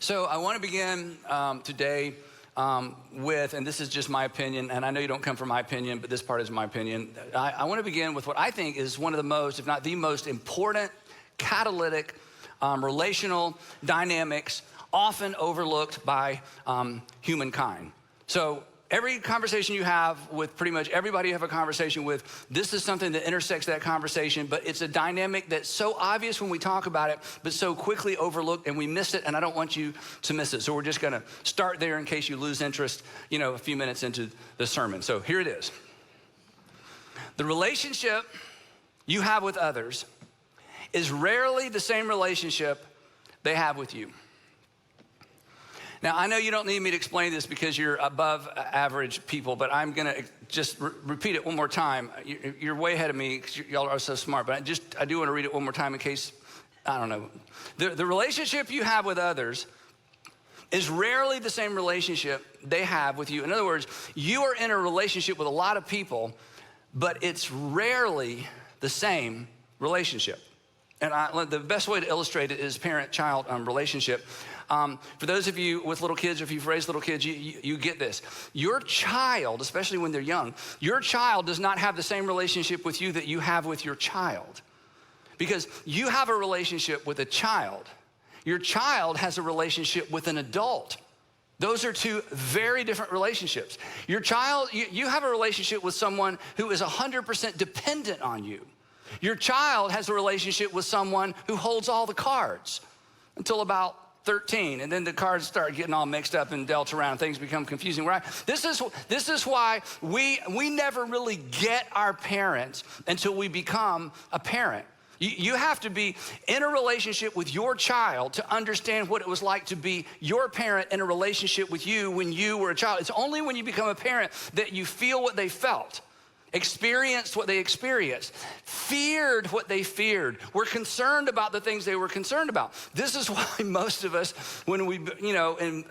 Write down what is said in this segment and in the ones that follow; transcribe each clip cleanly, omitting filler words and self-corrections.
So I want to begin today with, and this is just my opinion, and I know you don't come from my opinion, but this part is my opinion. I want to begin with what I think is one of the most, if not the most important, catalytic, relational dynamics often overlooked by humankind. So every conversation you have with pretty much everybody you have a conversation with, this is something that intersects that conversation, but it's a dynamic that's so obvious when we talk about it, but so quickly overlooked and we miss it, and I don't want you to miss it. So we're just gonna start there in case you lose interest, a few minutes into the sermon. So here it is. The relationship you have with others is rarely the same relationship they have with you. Now, I know you don't need me to explain this because you're above average people, but I'm gonna just repeat it one more time. You're way ahead of me because y'all are so smart, but I do wanna read it one more time in case, I don't know. The relationship you have with others is rarely the same relationship they have with you. In other words, you are in a relationship with a lot of people, but it's rarely the same relationship. And the best way to illustrate it is parent-child relationship. For those of you with little kids, or if you've raised little kids, you get this. Your child, especially when they're young, your child does not have the same relationship with you that you have with your child. Because you have a relationship with a child. Your child has a relationship with an adult. Those are two very different relationships. Your child, you have a relationship with someone who is 100% dependent on you. Your child has a relationship with someone who holds all the cards until about 13, and then the cards start getting all mixed up and dealt around. Things become confusing, right? This is why we never really get our parents until we become a parent. You have to be in a relationship with your child to understand what it was like to be your parent in a relationship with you when you were a child. It's only when you become a parent that you feel what they felt, experienced what they experienced, feared what they feared, were concerned about the things they were concerned about. This is why most of us, when we, in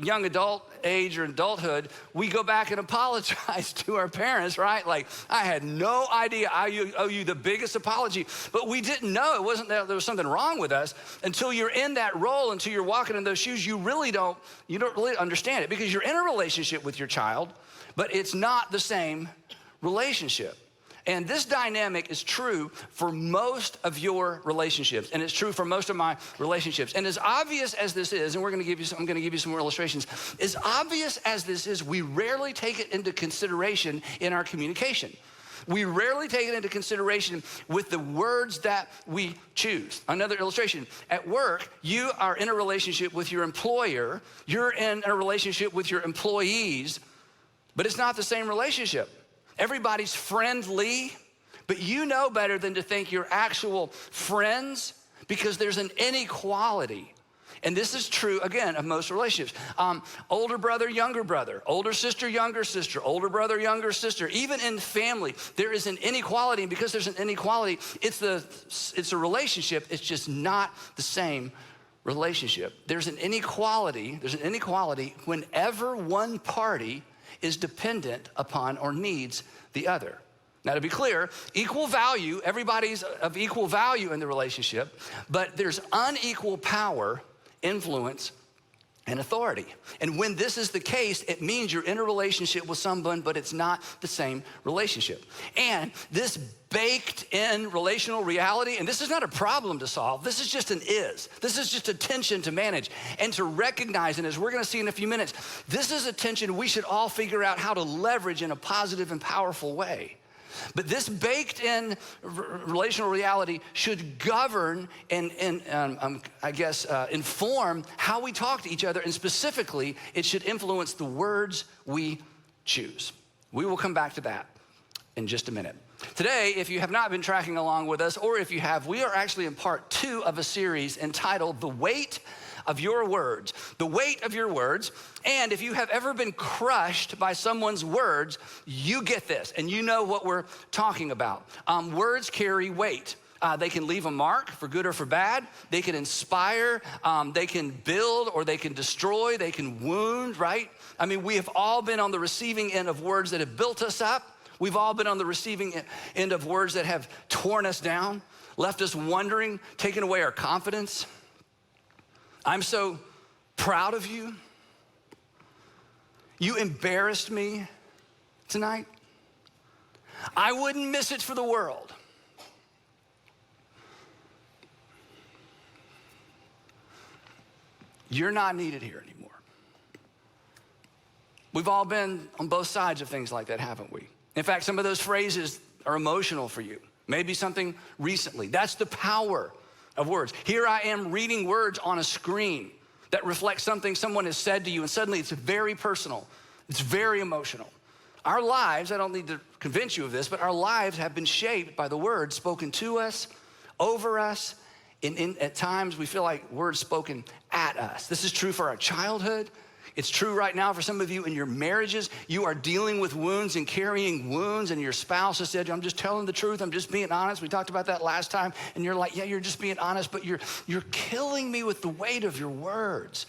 young adult age or adulthood, we go back and apologize to our parents, right? Like, I had no idea I owe you the biggest apology, but we didn't know it wasn't that there was something wrong with us until you're in that role, until you're walking in those shoes. You don't really understand it because you're in a relationship with your child, but it's not the same relationship. And this dynamic is true for most of your relationships, and it's true for most of my relationships. And as obvious as this is, and I'm gonna give you some more illustrations, as obvious as this is, we rarely take it into consideration in our communication. We rarely take it into consideration with the words that we choose. Another illustration, at work, you are in a relationship with your employer, you're in a relationship with your employees, but it's not the same relationship. Everybody's friendly, but you know better than to think you're actual friends because there's an inequality. And this is true, again, of most relationships. Older brother, younger brother, older sister, younger sister, older brother, younger sister. Even in family, there is an inequality, and because there's an inequality, it's a relationship, it's just not the same relationship. There's an inequality whenever one party is dependent upon or needs the other. Now, to be clear, equal value, everybody's of equal value in the relationship, but there's unequal power, influence, and authority. And when this is the case, it means you're in a relationship with someone, but it's not the same relationship. And this baked in relational reality, and this is not a problem to solve, this is just This is just a tension to manage and to recognize, and as we're gonna see in a few minutes, this is a tension we should all figure out how to leverage in a positive and powerful way. But this baked in relational reality should govern and inform how we talk to each other, and specifically, it should influence the words we choose. We will come back to that in just a minute. Today, if you have not been tracking along with us, or if you have, we are actually in part 2 of a series entitled The Weight of Your Words. The weight of your words. And if you have ever been crushed by someone's words, you get this, and you know what we're talking about. Words carry weight. They can leave a mark for good or for bad. They can inspire, they can build, or they can destroy, they can wound, right? I mean, we have all been on the receiving end of words that have built us up. We've all been on the receiving end of words that have torn us down, left us wondering, taken away our confidence. I'm so proud of you. You embarrassed me tonight. I wouldn't miss it for the world. You're not needed here anymore. We've all been on both sides of things like that, haven't we? In fact, some of those phrases are emotional for you. Maybe something recently. That's the power of words. Here I am reading words on a screen that reflects something someone has said to you, and suddenly it's very personal. It's very emotional. Our lives, I don't need to convince you of this, but our lives have been shaped by the words spoken to us, over us, at times we feel like words spoken at us. This is true for our childhood. It's true right now for some of you in your marriages. You are dealing with wounds and carrying wounds, and your spouse has said, I'm just telling the truth, I'm just being honest. We talked about that last time, and you're like, yeah, you're just being honest, but you're killing me with the weight of your words.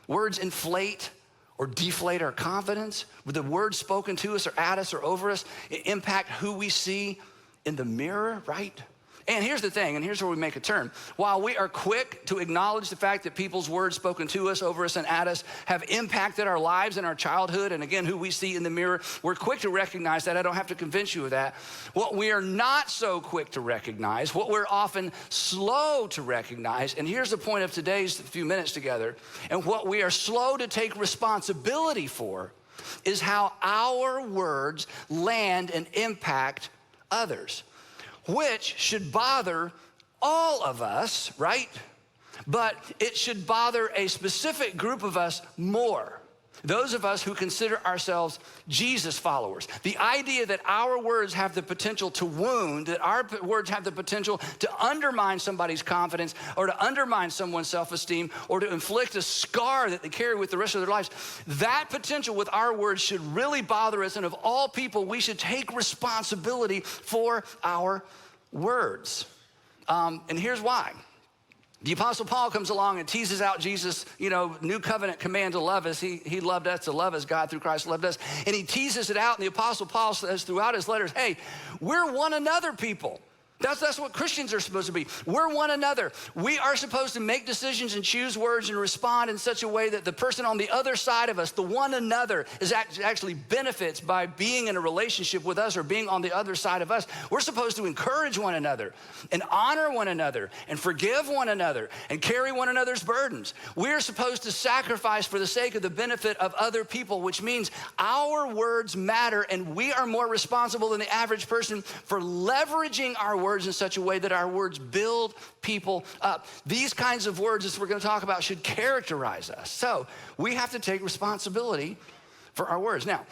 Words inflate or deflate our confidence. With the words spoken to us or at us or over us, it impact who we see in the mirror, right? And here's the thing, and here's where we make a turn. While we are quick to acknowledge the fact that people's words spoken to us, over us, and at us have impacted our lives and our childhood, and again, who we see in the mirror, we're quick to recognize that. I don't have to convince you of that. What we are not so quick to recognize, what we're often slow to recognize, and here's the point of today's few minutes together, and what we are slow to take responsibility for is how our words land and impact others, which should bother all of us, right? But it should bother a specific group of us more. Those of us who consider ourselves Jesus followers. The idea that our words have the potential to wound, that our words have the potential to undermine somebody's confidence or to undermine someone's self-esteem or to inflict a scar that they carry with the rest of their lives. That potential with our words should really bother us, and of all people, we should take responsibility for our words. And here's why. The Apostle Paul comes along and teases out Jesus, new covenant command to love us. He loved us to love as God through Christ loved us. And he teases it out, and the Apostle Paul says throughout his letters, hey, we're one another people. That's what Christians are supposed to be. We're one another. We are supposed to make decisions and choose words and respond in such a way that the person on the other side of us, the one another, is actually benefits by being in a relationship with us or being on the other side of us. We're supposed to encourage one another and honor one another and forgive one another and carry one another's burdens. We're supposed to sacrifice for the sake of the benefit of other people, which means our words matter, and we are more responsible than the average person for leveraging our words in such a way that our words build people up. These kinds of words, as we're going to talk about, should characterize us. So we have to take responsibility for our words. Now,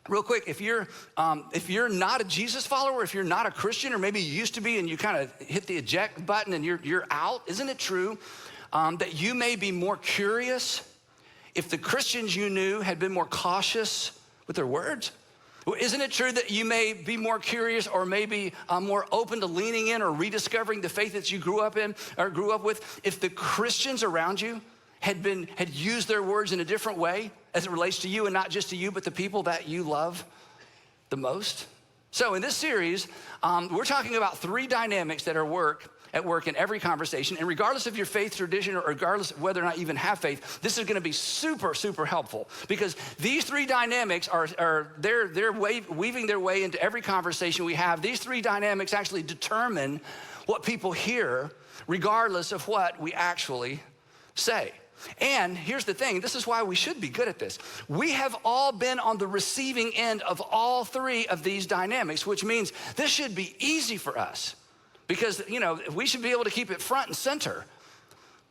real quick, if you're not a Jesus follower, if you're not a Christian, or maybe you used to be and you kind of hit the eject button and you're out, isn't it true that you may be more curious if the Christians you knew had been more cautious with their words? Isn't it true that you may be more curious or maybe more open to leaning in or rediscovering the faith that you grew up in or grew up with if the Christians around you had used their words in a different way as it relates to you, and not just to you, but the people that you love the most? So in this series, we're talking about three dynamics that are at work in every conversation. And regardless of your faith tradition or regardless of whether or not you even have faith, this is gonna be super, super helpful, because these three dynamics they're weaving their way into every conversation we have. These three dynamics actually determine what people hear regardless of what we actually say. And here's the thing, this is why we should be good at this. We have all been on the receiving end of all three of these dynamics, which means this should be easy for us. Because, we should be able to keep it front and center,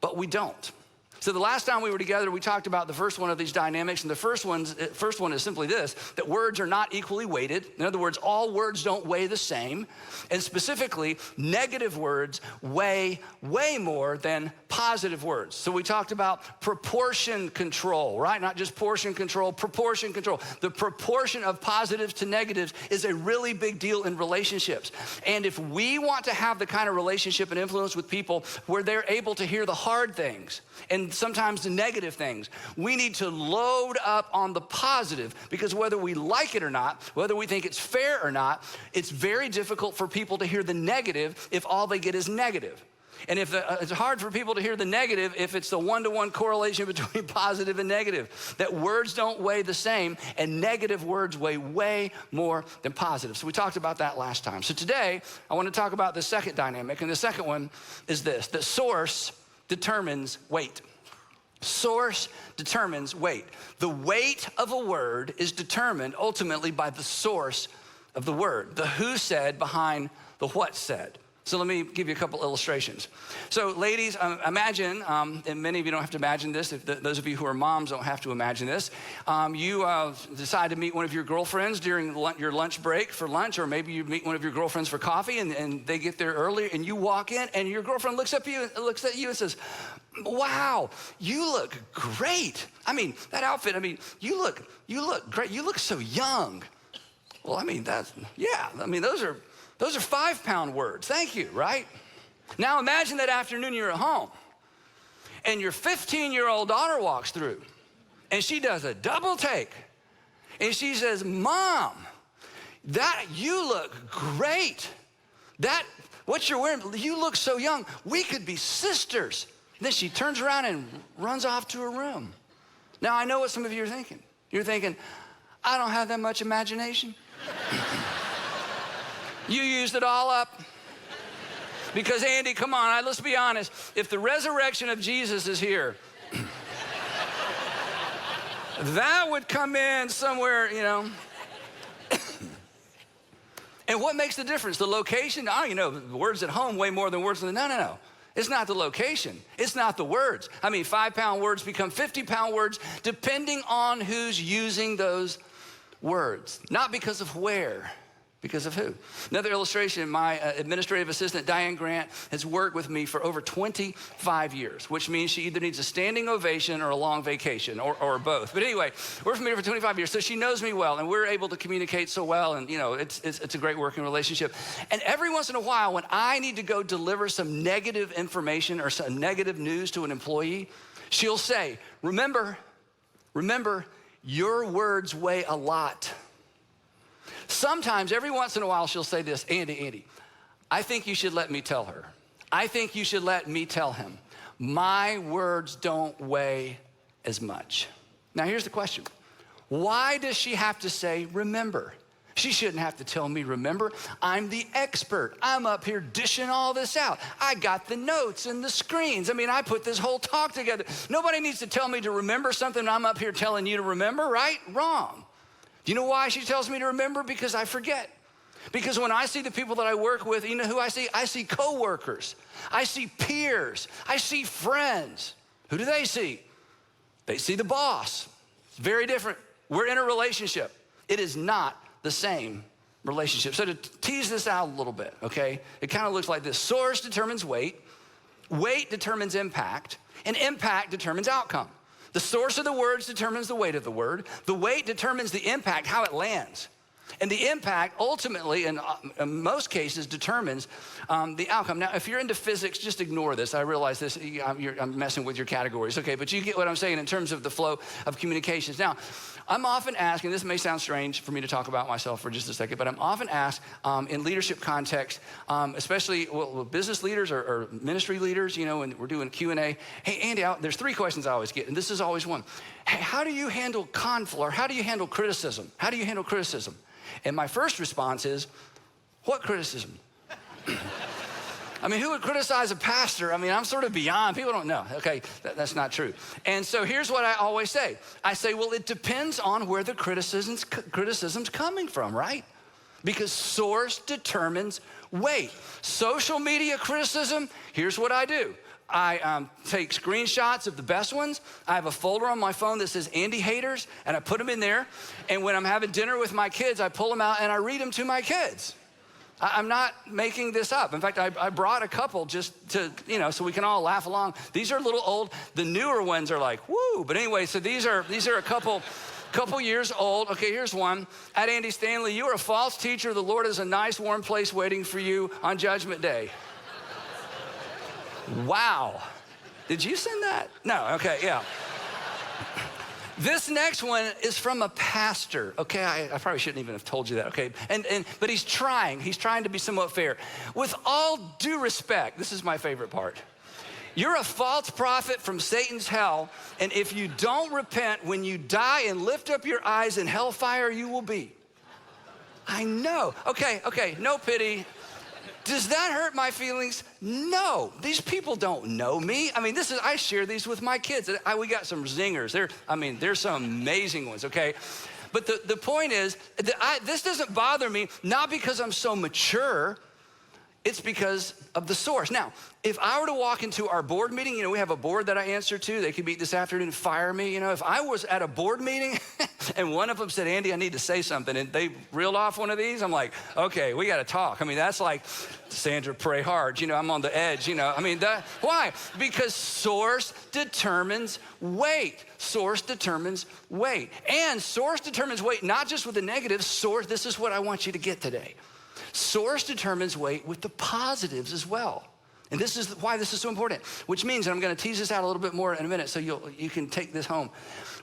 but we don't. So the last time we were together, we talked about the first one of these dynamics, and the first one is simply this, that words are not equally weighted. In other words, all words don't weigh the same, and specifically, negative words weigh way more than positive words. So we talked about proportion control, right? Not just portion control, proportion control. The proportion of positives to negatives is a really big deal in relationships. And if we want to have the kind of relationship and influence with people where they're able to hear the hard things and sometimes the negative things, we need to load up on the positive, because whether we like it or not, whether we think it's fair or not, it's very difficult for people to hear the negative if all they get is negative. And if it's hard for people to hear the negative if it's the one-to-one correlation between positive and negative, that words don't weigh the same, and negative words weigh way more than positive. So we talked about that last time. So today, I want to talk about the second dynamic, and the second one is this: that source determines weight. Source determines weight. The weight of a word is determined ultimately by the source of the word, the who said behind the what said. So let me give you a couple illustrations. So ladies, imagine, and many of you don't have to imagine this, those of you who are moms don't have to imagine this. You decide to meet one of your girlfriends during your lunch break for lunch, or maybe you meet one of your girlfriends for coffee, and they get there early, and you walk in, and your girlfriend looks at you and says, "Wow, you look great. I mean, that outfit, you look great. You look so young." Well, those are 5-pound words. Thank you, right? Now imagine that afternoon you're at home and your 15-year-old daughter walks through and she does a double take and she says, "Mom, you look great. What you're wearing, you look so young. We could be sisters." And then she turns around and runs off to her room. Now I know what some of you are thinking. You're thinking, "I don't have that much imagination." You used it all up. Because Andy, come on, let's be honest. If the resurrection of Jesus is here, that would come in somewhere, And what makes the difference? The location? Words at home way more than words in the, no. It's not the location. It's not the words. 5-pound words become 50-pound words depending on who's using those words. Not because of where. Because of who? Another illustration, my administrative assistant, Diane Grant, has worked with me for over 25 years, which means she either needs a standing ovation or a long vacation, or both. But anyway, we're familiar for 25 years, so she knows me well, and we're able to communicate so well, and it's a great working relationship. And every once in a while, when I need to go deliver some negative information or some negative news to an employee, she'll say, remember, your words weigh a lot. Sometimes, every once in a while, she'll say this, Andy, I think you should let me tell her. I think you should let me tell him. My words don't weigh as much. Now, here's the question. Why does she have to say, remember? She shouldn't have to tell me, remember. I'm the expert. I'm up here dishing all this out. I got the notes and the screens. I put this whole talk together. Nobody needs to tell me to remember something I'm up here telling you to remember, right? Wrong. Do you know why she tells me to remember? Because I forget. Because when I see the people that I work with, you know who I see? I see coworkers. I see peers. I see friends. Who do they see? They see the boss. It's very different. We're in a relationship. It is not the same relationship. So to tease this out a little bit, okay? It kind of looks like this. Source determines weight. Weight determines impact. And impact determines outcome. The source of the words determines the weight of the word. The weight determines the impact, how it lands. And the impact ultimately, in most cases, determines the outcome. Now, if you're into physics, just ignore this. I realize this, I'm messing with your categories, okay? But you get what I'm saying in terms of the flow of communications. Now, I'm often asked, and this may sound strange for me to talk about myself for just a second, but I'm often asked in leadership context, especially business leaders or ministry leaders, when we're doing Q&A. Hey, Andy, there's 3 questions I always get, and this is always one. Hey, how do you handle conflict, or how do you handle criticism? How do you handle criticism? And my first response is, what criticism? Who would criticize a pastor? I'm sort of beyond. People don't know. Okay, that's not true. And so here's what I always say. I say, well, it depends on where the criticism's coming from, right? Because source determines weight. Social media criticism, here's what I do. I take screenshots of the best ones. I have a folder on my phone that says Andy haters, and I put them in there. And when I'm having dinner with my kids, I pull them out and I read them to my kids. I'm not making this up. In fact, I brought a couple just to, so we can all laugh along. These are a little old. The newer ones are like, woo. But anyway, so these are a couple years old. Okay, here's one. At Andy Stanley, you are a false teacher. The Lord is a nice, warm place waiting for you on Judgment Day. Wow. Did you send that? No, okay, yeah. This next one is from a pastor, okay? I probably shouldn't even have told you that, okay? But he's trying to be somewhat fair. With all due respect, this is my favorite part. You're a false prophet from Satan's hell, and if you don't repent, when you die and lift up your eyes in hellfire, you will be. I know. Okay, no pity. Does that hurt my feelings? No, these people don't know me. I mean, I share these with my kids. We got some zingers. There's some amazing ones, okay? But the point is, this doesn't bother me, not because I'm so mature, it's because of the source. Now, if I were to walk into our board meeting, we have a board that I answer to. They could meet this afternoon and fire me. If I was at a board meeting and one of them said, Andy, I need to say something, and they reeled off one of these, I'm like, okay, we got to talk. I mean, that's like, Sandra, pray hard. I'm on the edge, why? Because source determines weight. Source determines weight. And source determines weight, not just with the negative. Source, this is what I want you to get today. Source determines weight with the positives as well. And this is why this is so important, which means, and I'm going to tease this out a little bit more in a minute so you can take this home,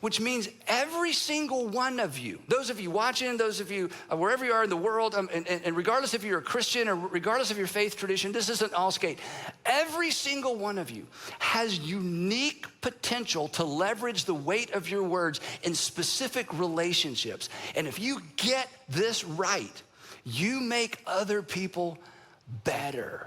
which means every single one of you, those of you watching, those of you wherever you are in the world, and regardless if you're a Christian or regardless of your faith tradition, this isn't all skate. Every single one of you has unique potential to leverage the weight of your words in specific relationships. And if you get this right, you make other people better.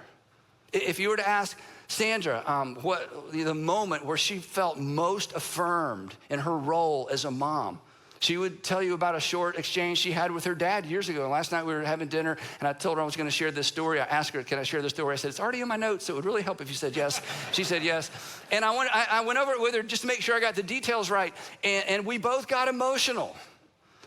If you were to ask Sandra what the moment where she felt most affirmed in her role as a mom, she would tell you about a short exchange she had with her dad years ago. And last night we were having dinner, and I told her I was going to share this story. I asked her, can I share this story? I said, it's already in my notes, so it would really help if you said yes. She said yes. And I went over it with her just to make sure I got the details right, and we both got emotional.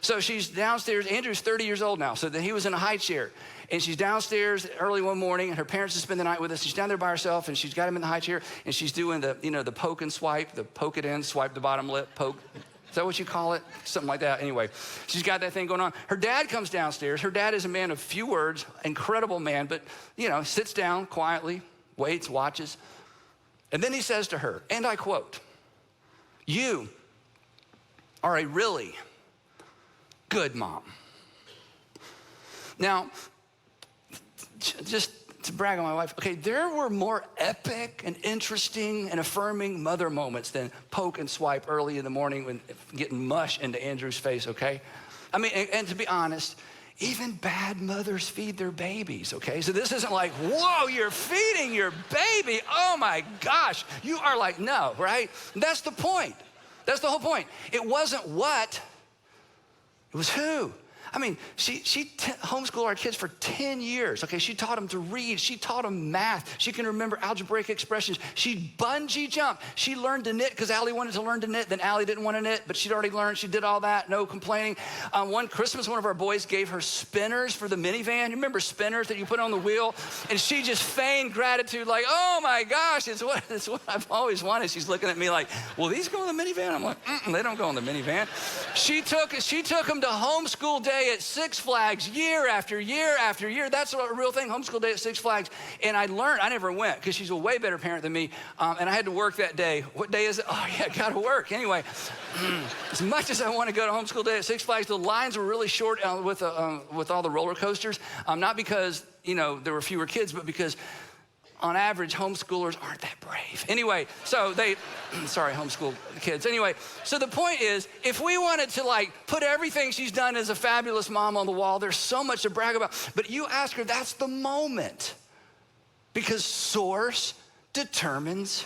So she's downstairs. Andrew's 30 years old now, so he was in a high chair. And she's downstairs early one morning, and her parents just spend the night with us. She's down there by herself, and she's got him in the high chair, and she's doing the poke and swipe, the poke it in, swipe the bottom lip, poke. Is that what you call it? Something like that. Anyway, she's got that thing going on. Her dad comes downstairs. Her dad is a man of few words, incredible man, but, sits down quietly, waits, watches. And then he says to her, and I quote, "You are a really good mom." Now, just to brag on my wife, okay, there were more epic and interesting and affirming mother moments than poke and swipe early in the morning when getting mush into Andrew's face, okay? I mean, and to be honest, even bad mothers feed their babies, okay? So this isn't like, whoa, you're feeding your baby. Oh my gosh, you are like, no, right? That's the point. That's the whole point. It wasn't what, it was who. I mean, she homeschooled our kids for 10 years, okay? She taught them to read. She taught them math. She can remember algebraic expressions. She bungee jumped. She learned to knit because Allie wanted to learn to knit. Then Allie didn't want to knit, but she'd already learned. She did all that, no complaining. One Christmas, one of our boys gave her spinners for the minivan. You remember spinners that you put on the wheel? And she just feigned gratitude like, oh my gosh, it's what I've always wanted. She's looking at me like, well, these go in the minivan? I'm like, they don't go in the minivan. She took them to homeschool day at Six Flags year after year after year. That's a real thing, homeschool day at Six Flags. And I learned, I never went because she's a way better parent than me. And I had to work that day. What day is it? Oh yeah, gotta work. Anyway, as much as I want to go to homeschool day at Six Flags, the lines were really short with all the roller coasters. Not because, there were fewer kids, but because on average, homeschoolers aren't that brave. Anyway, so sorry, homeschool kids. Anyway, so the point is, if we wanted to put everything she's done as a fabulous mom on the wall, there's so much to brag about. But you ask her, that's the moment. Because source determines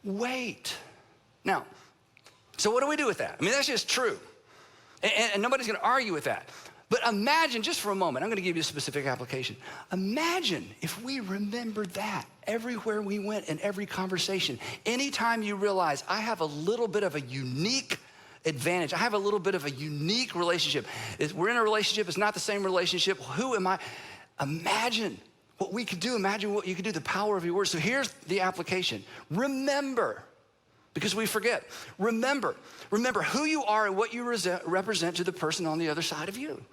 weight. Now, so what do we do with that? I mean, that's just true. And nobody's gonna argue with that. But imagine, just for a moment, I'm gonna give you a specific application. Imagine if we remembered that everywhere we went in every conversation. Anytime you realize I have a little bit of a unique advantage, I have a little bit of a unique relationship. We're in a relationship, it's not the same relationship. Who am I? Imagine what we could do. Imagine what you could do, the power of your words. So here's the application. Remember, because we forget. Remember who you are and what you represent to the person on the other side of you.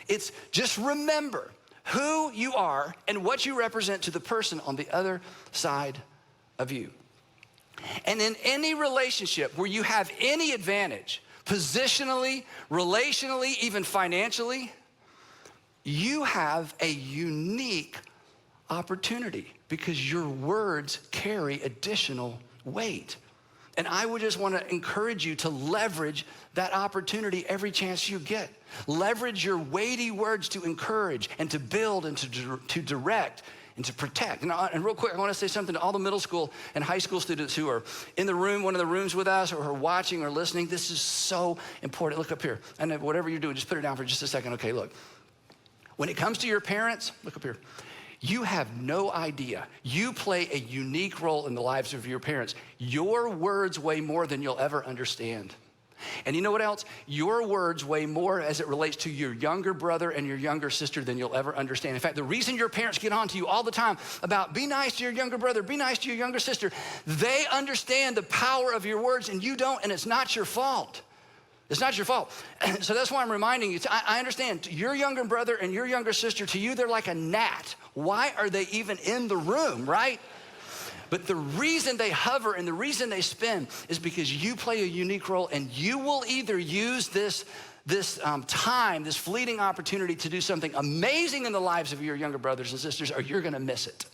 It's just remember who you are and what you represent to the person on the other side of you. And in any relationship where you have any advantage, positionally, relationally, even financially, you have a unique opportunity because your words carry additional weight. And I would just want to encourage you to leverage that opportunity every chance you get. Leverage your weighty words to encourage and to build and to direct and to protect. And real quick, I want to say something to all the middle school and high school students who are in the room, one of the rooms with us, or who are watching or listening. This is so important. Look up here. And whatever you're doing, just put it down for just a second. Okay, look. When it comes to your parents, look up here. You have no idea. You play a unique role in the lives of your parents. Your words weigh more than you'll ever understand. And you know what else? Your words weigh more as it relates to your younger brother and your younger sister than you'll ever understand. In fact, the reason your parents get on to you all the time about be nice to your younger brother, be nice to your younger sister, they understand the power of your words and you don't, and it's not your fault. It's not your fault. So that's why I'm reminding you. I understand your younger brother and your younger sister, to you, they're like a gnat. Why are they even in the room, right? But the reason they hover and the reason they spin is because you play a unique role, and you will either use this time, this fleeting opportunity to do something amazing in the lives of your younger brothers and sisters, or you're gonna miss it.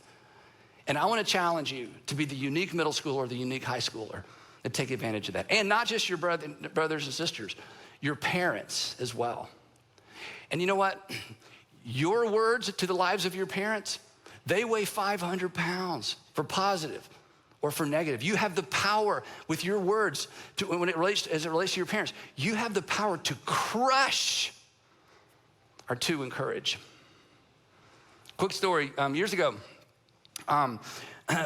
And I wanna challenge you to be the unique middle schooler or the unique high schooler and take advantage of that. And not just your brothers and sisters, your parents as well. And you know what? Your words to the lives of your parents, they weigh 500 pounds for positive or for negative. You have the power with your words as it relates to your parents. You have the power to crush or to encourage. Quick story, years ago,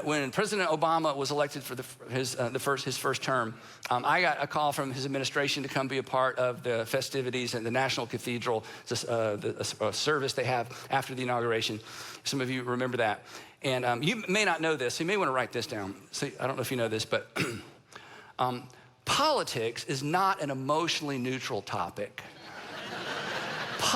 when President Obama was elected for his first term, I got a call from his administration to come be a part of the festivities in the National Cathedral, the service they have after the inauguration. Some of you remember that. And you may not know this, so you may want to write this down. See, I don't know if you know this, but politics is not an emotionally neutral topic.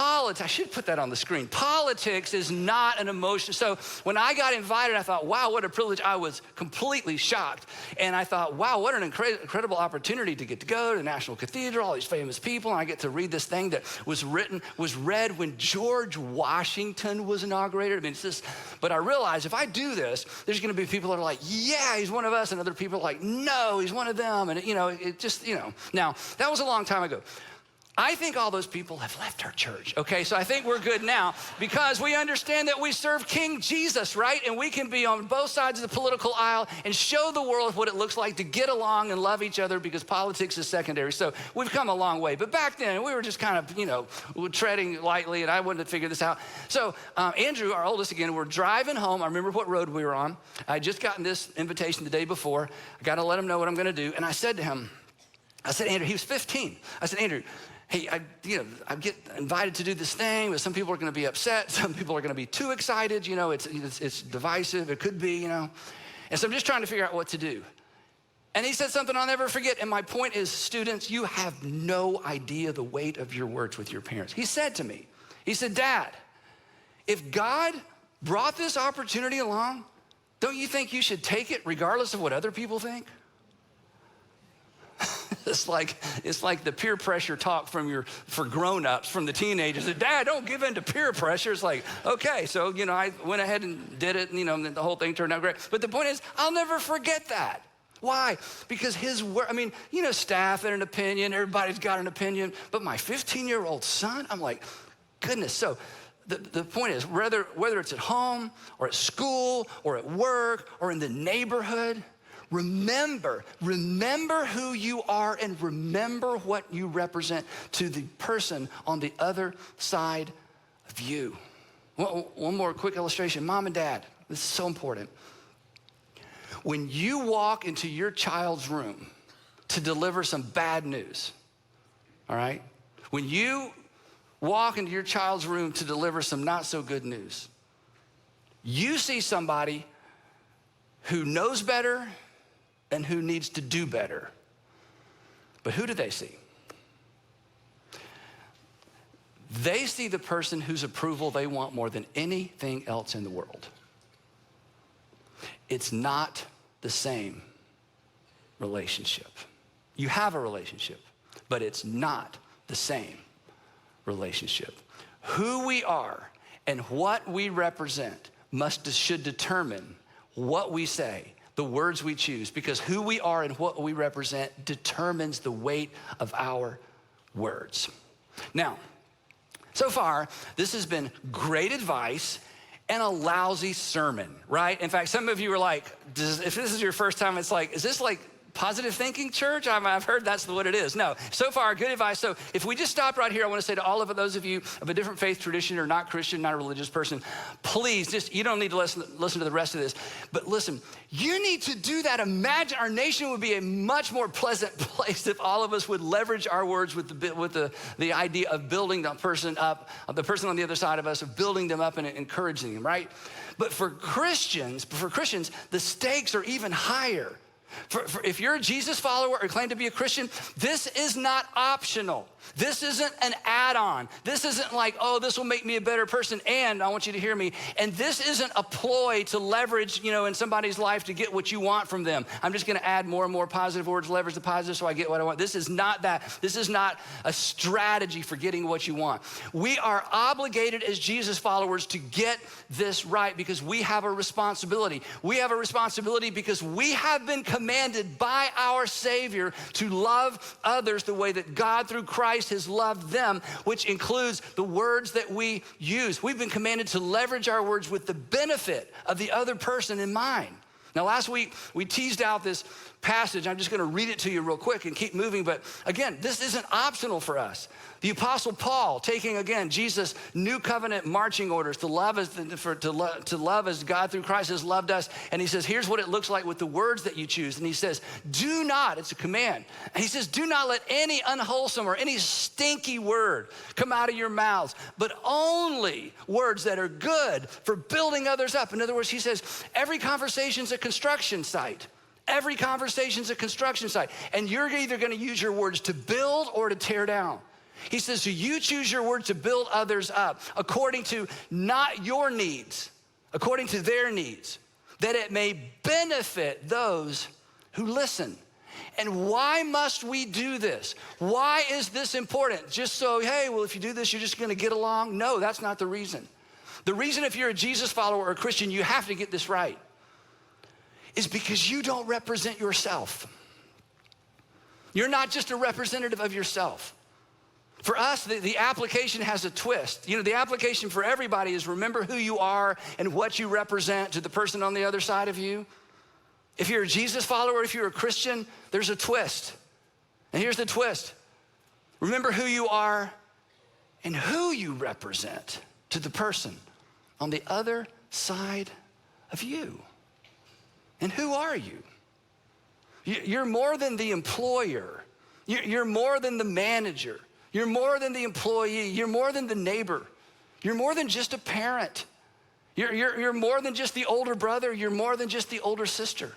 I should put that on the screen. Politics is not an emotion. So when I got invited, I thought, wow, what a privilege. I was completely shocked. And I thought, wow, what an incredible opportunity to get to go to the National Cathedral, all these famous people, and I get to read this thing that was read when George Washington was inaugurated. I mean, it's just, but I realized if I do this, there's gonna be people that are like, yeah, he's one of us, and other people are like, no, he's one of them. And now that was a long time ago. I think all those people have left our church, okay? So I think we're good now because we understand that we serve King Jesus, right? And we can be on both sides of the political aisle and show the world what it looks like to get along and love each other because politics is secondary. So we've come a long way. But back then, we were just kind of, treading lightly, and I wanted to figure this out. So Andrew, our oldest again, we're driving home. I remember what road we were on. I had just gotten this invitation the day before. I got to let him know what I'm going to do. And I said to him, Andrew, he was 15. I said, Andrew, hey, I get invited to do this thing, but some people are gonna be upset. Some people are gonna be too excited. It's divisive, it could be, And so I'm just trying to figure out what to do. And he said something I'll never forget. And my point is, students, you have no idea the weight of your words with your parents. He said to me, he said, Dad, if God brought this opportunity along, don't you think you should take it regardless of what other people think? It's like the peer pressure talk for grown-ups, from the teenagers. Dad, don't give in to peer pressure. It's like, okay, so, I went ahead and did it, and the whole thing turned out great. But the point is, I'll never forget that. Why? Because his word, staff had an opinion, everybody's got an opinion, but my 15-year-old son, I'm like, goodness. So the point is, whether it's at home or at school or at work or in the neighborhood, remember who you are and remember what you represent to the person on the other side of you. One more quick illustration. Mom and Dad, this is so important. When you walk into your child's room to deliver some bad news, all right? When you walk into your child's room to deliver some not so good news, you see somebody who knows better and who needs to do better. But who do they see? They see the person whose approval they want more than anything else in the world. It's not the same relationship. You have a relationship, but it's not the same relationship. Who we are and what we represent should determine what we say, the words we choose, because who we are and what we represent determines the weight of our words. Now, so far, this has been great advice and a lousy sermon, right? In fact, some of you are like, if this is your first time, it's like, is this like positive thinking church? I've heard that's what it is. No, so far, good advice. So if we just stop right here, I want to say to all of those of you of a different faith tradition or not Christian, not a religious person, please, you don't need to listen to the rest of this, but listen, you need to do that. Imagine our nation would be a much more pleasant place if all of us would leverage our words with the idea of building the person up, of the person on the other side of us, of building them up and encouraging them, right? But for Christians, the stakes are even higher. If you're a Jesus follower or claim to be a Christian, this is not optional. This isn't an add-on. This isn't like, oh, this will make me a better person, and I want you to hear me. And this isn't a ploy to leverage, in somebody's life to get what you want from them. I'm just gonna add more and more positive words, leverage the positive so I get what I want. This is not that. This is not a strategy for getting what you want. We are obligated as Jesus followers to get this right because we have a responsibility. We have a responsibility because we have been commanded by our Savior to love others the way that God through Christ has loved them, which includes the words that we use. We've been commanded to leverage our words with the benefit of the other person in mind. Now, last week, we teased out this passage. I'm just gonna read it to you real quick and keep moving, but again, this isn't optional for us. The Apostle Paul taking, again, Jesus' new covenant marching orders to love as God through Christ has loved us. And he says, here's what it looks like with the words that you choose. And he says, do not, it's a command. And he says, do not let any unwholesome or any stinky word come out of your mouths, but only words that are good for building others up. In other words, he says, every conversation's a construction site. Every conversation's a construction site. And you're either gonna use your words to build or to tear down. He says, so you choose your word to build others up according to not your needs, according to their needs, that it may benefit those who listen. And why must we do this? Why is this important? Just so, hey, well, if you do this, you're just gonna get along? No, that's not the reason. The reason if you're a Jesus follower or a Christian, you have to get this right, is because you don't represent yourself. You're not just a representative of yourself. For us, the application has a twist. The application for everybody is remember who you are and what you represent to the person on the other side of you. If you're a Jesus follower, if you're a Christian, there's a twist. And here's the twist. Remember who you are and who you represent to the person on the other side of you. And who are you? You're more than the employer. You're more than the manager. You're more than the employee. You're more than the neighbor. You're more than just a parent. You're more than just the older brother. You're more than just the older sister.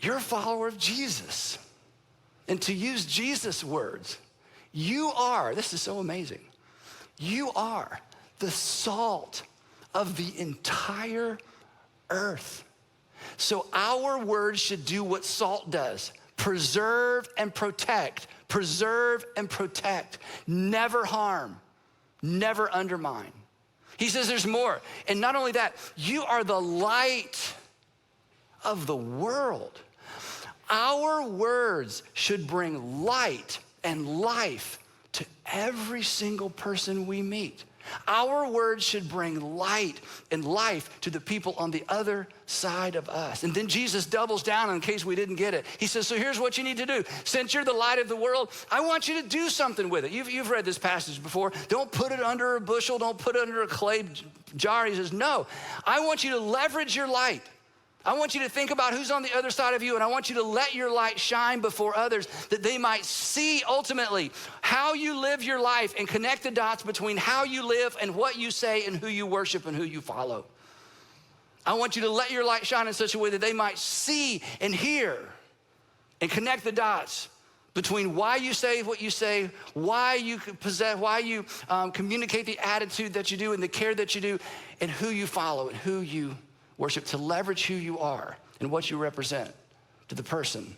You're a follower of Jesus. And to use Jesus' words, you are, this is so amazing, you are the salt of the entire earth. So our words should do what salt does. Preserve and protect. Preserve and protect. Never harm. Never undermine. He says there's more. And not only that, you are the light of the world. Our words should bring light and life to every single person we meet. Our words should bring light and life to the people on the other side of us. And then Jesus doubles down in case we didn't get it. He says, so here's what you need to do. Since you're the light of the world, I want you to do something with it. You've read this passage before. Don't put it under a bushel. Don't put it under a clay jar. He says, no, I want you to leverage your light. I want you to think about who's on the other side of you, and I want you to let your light shine before others that they might see ultimately how you live your life and connect the dots between how you live and what you say and who you worship and who you follow. I want you to let your light shine in such a way that they might see and hear and connect the dots between why you say what you say, why you possess, why you communicate the attitude that you do and the care that you do, and who you follow and who you worship, to leverage who you are and what you represent to the person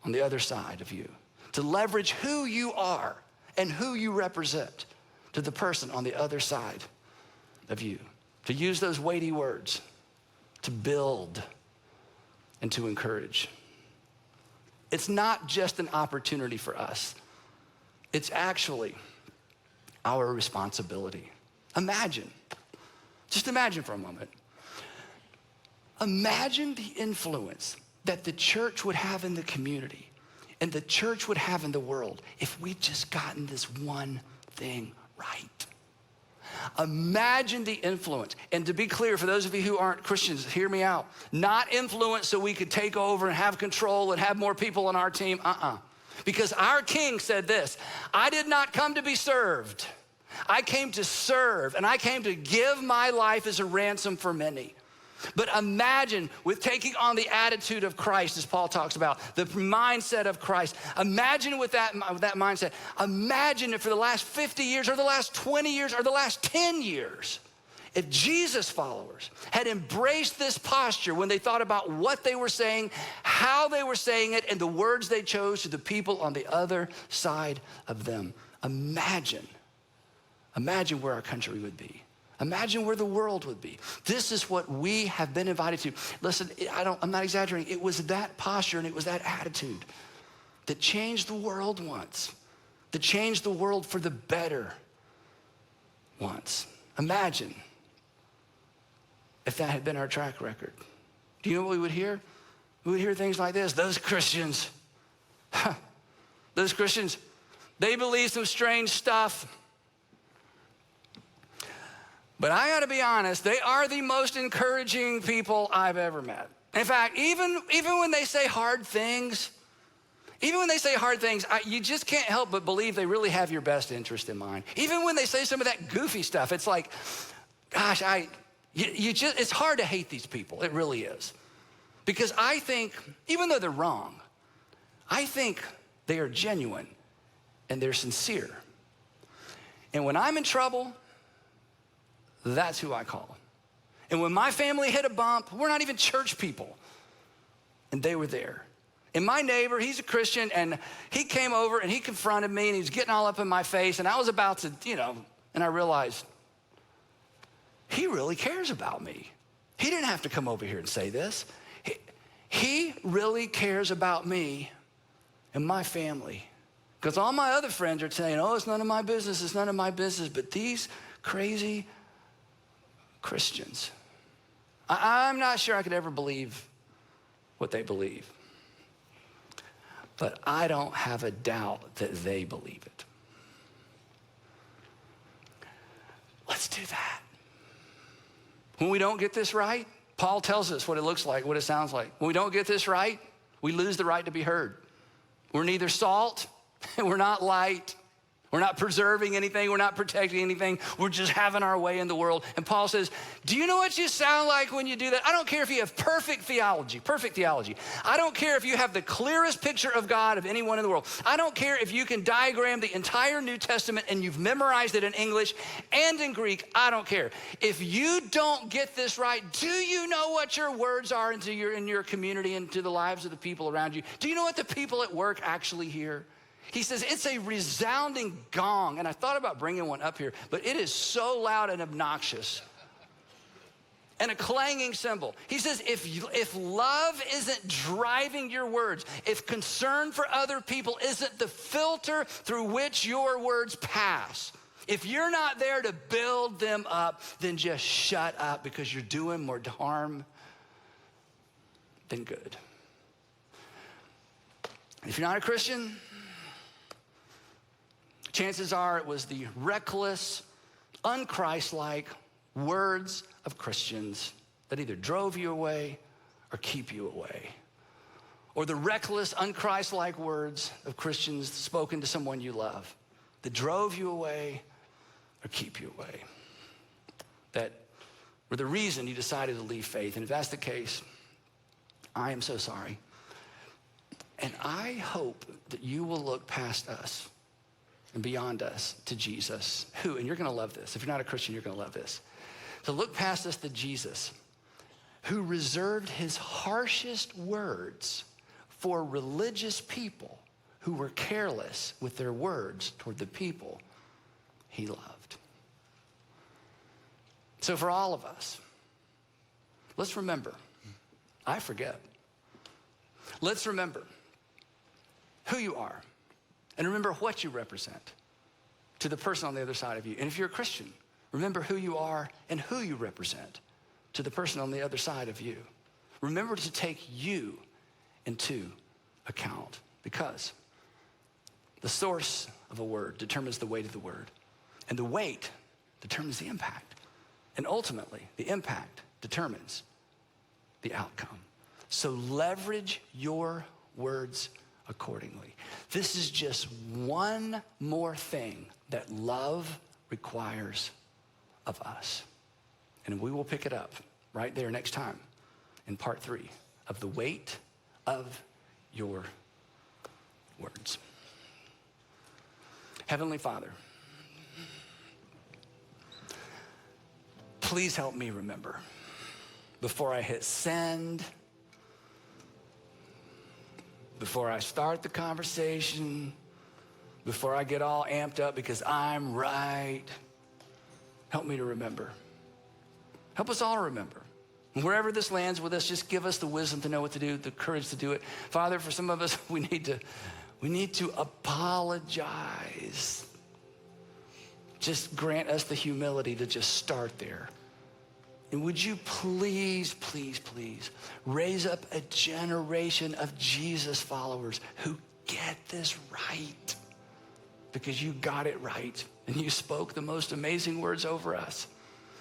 on the other side of you, to leverage who you are and who you represent to the person on the other side of you, to use those weighty words to build and to encourage. It's not just an opportunity for us. It's actually our responsibility. Just imagine for a moment. Imagine the influence that the church would have in the community and the church would have in the world if we'd just gotten this one thing right. Imagine the influence. And to be clear, for those of you who aren't Christians, hear me out. Not influence so we could take over and have control and have more people on our team. Because our king said this, I did not come to be served. I came to serve, and I came to give my life as a ransom for many. But imagine with taking on the attitude of Christ, as Paul talks about, the mindset of Christ. Imagine with that mindset. Imagine if for the last 50 years or the last 20 years or the last 10 years, if Jesus followers had embraced this posture when they thought about what they were saying, how they were saying it, and the words they chose to the people on the other side of them. Imagine where our country would be. Imagine where the world would be. This is what we have been invited to. Listen, I'm not exaggerating. It was that posture and it was that attitude that changed the world once, that changed the world for the better once. Imagine if that had been our track record. Do you know what we would hear? We would hear things like this. Those Christians, they believe some strange stuff. But I gotta be honest, they are the most encouraging people I've ever met. In fact, even when they say hard things, you just can't help but believe they really have your best interest in mind. Even when they say some of that goofy stuff, it's like, gosh, it's hard to hate these people. It really is. Because I think, even though they're wrong, I think they are genuine and they're sincere. And when I'm in trouble, that's who I call. And when my family hit a bump, we're not even church people, and they were there. And my neighbor, he's a Christian, and he came over and he confronted me and he was getting all up in my face, and I was about to, and I realized he really cares about me. He didn't have to come over here and say this. He really cares about me and my family. Because all my other friends are saying, oh, it's none of my business, but these crazy Christians, I'm not sure I could ever believe what they believe, but I don't have a doubt that they believe it. Let's do that. When we don't get this right, Paul tells us what it looks like, what it sounds like. When we don't get this right, we lose the right to be heard. We're neither salt and we're not light. We're not preserving anything. We're not protecting anything. We're just having our way in the world. And Paul says, do you know what you sound like when you do that? I don't care if you have perfect theology. I don't care if you have the clearest picture of God of anyone in the world. I don't care if you can diagram the entire New Testament and you've memorized it in English and in Greek. I don't care. If you don't get this right, do you know what your words are in your community and to the lives of the people around you? Do you know what the people at work actually hear? He says, it's a resounding gong. And I thought about bringing one up here, but it is so loud and obnoxious. And a clanging cymbal. He says, if love isn't driving your words, if concern for other people isn't the filter through which your words pass, if you're not there to build them up, then just shut up, because you're doing more harm than good. If you're not a Christian, chances are it was the reckless, unchristlike words of Christians that either drove you away or keep you away. Or the reckless, unchristlike words of Christians spoken to someone you love that drove you away or keep you away. That were the reason you decided to leave faith. And if that's the case, I am so sorry. And I hope that you will look past us and beyond us to Jesus, who, and you're gonna love this. If you're not a Christian, you're gonna love this. So look past us to Jesus, who reserved his harshest words for religious people who were careless with their words toward the people he loved. So for all of us, let's remember, I forget. Let's remember who you are and remember what you represent to the person on the other side of you. And if you're a Christian, remember who you are and who you represent to the person on the other side of you. Remember to take you into account, because the source of a word determines the weight of the word, and the weight determines the impact, and ultimately the impact determines the outcome. So leverage your words accordingly. This is just one more thing that love requires of us. And we will pick it up right there next time in part 3 of the weight of your words. Heavenly Father, please help me remember before I hit send, before I start the conversation, before I get all amped up because I'm right. Help me to remember. Help us all to remember. And wherever this lands with us, just give us the wisdom to know what to do, the courage to do it. Father, for some of us, we need to apologize. Just grant us the humility to just start there. And would you please, please, please raise up a generation of Jesus followers who get this right, because you got it right and you spoke the most amazing words over us,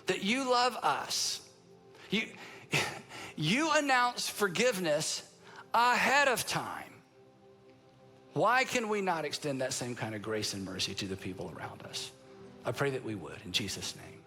that you love us. You announce forgiveness ahead of time. Why can we not extend that same kind of grace and mercy to the people around us? I pray that we would, in Jesus' name.